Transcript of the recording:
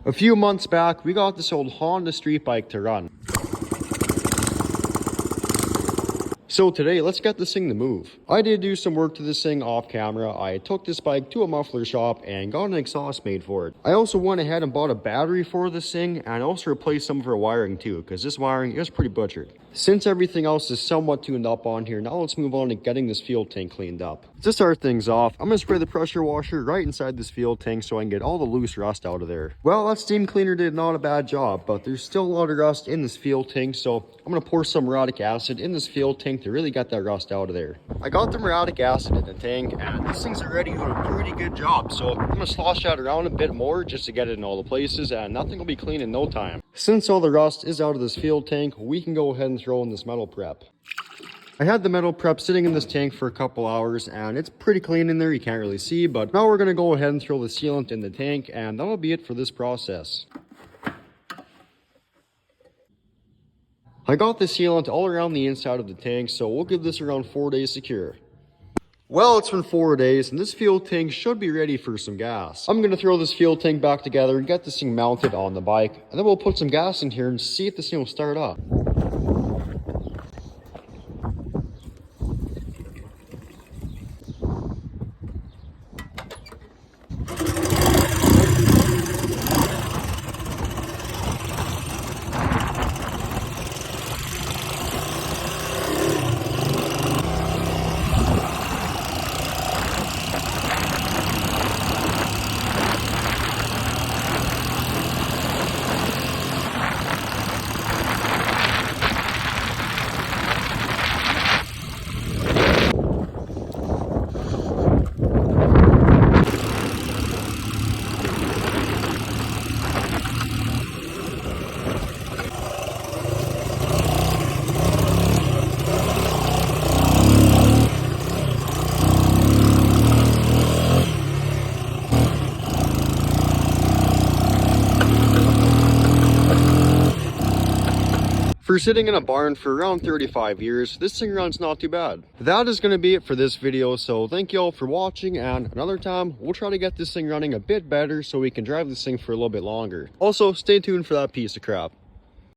A few months back, we got this old Honda street bike to run. So today, let's get this thing to move. I did do some work to this thing off camera. I took this bike to a muffler shop and got an exhaust made for it. I also went ahead and bought a battery for this thing and also replaced some of her wiring too, because this wiring is pretty butchered. Since everything else is somewhat tuned up on here, now let's move on to getting this fuel tank cleaned up. To start things off, I'm going to spray the pressure washer right inside this fuel tank so I can get all the loose rust out of there. Well, that steam cleaner did not a bad job, but there's still a lot of rust in this fuel tank, so I'm going to pour some muriatic acid in this fuel tank to really get that rust out of there. I got the muriatic acid in the tank, and this thing's already doing a pretty good job, so I'm going to slosh that around a bit more just to get it in all the places, and that thing will be clean in no time. Since all the rust is out of this fuel tank, we can go ahead and throw in this metal prep. I had the metal prep sitting in this tank for a couple hours and it's pretty clean in there, you can't really see, but now we're going to go ahead and throw the sealant in the tank and that'll be it for this process. I got the sealant all around the inside of the tank, so we'll give this around 4 days secure. Well, it's been 4 days and this fuel tank should be ready for some gas. I'm going to throw this fuel tank back together and get this thing mounted on the bike, and then we'll put some gas in here and see if this thing will start up. For sitting in a barn for around 35 years, this thing runs not too bad. That is going to be it for this video, so thank you all for watching, and another time, we'll try to get this thing running a bit better so we can drive this thing for a little bit longer. Also, stay tuned for that piece of crap.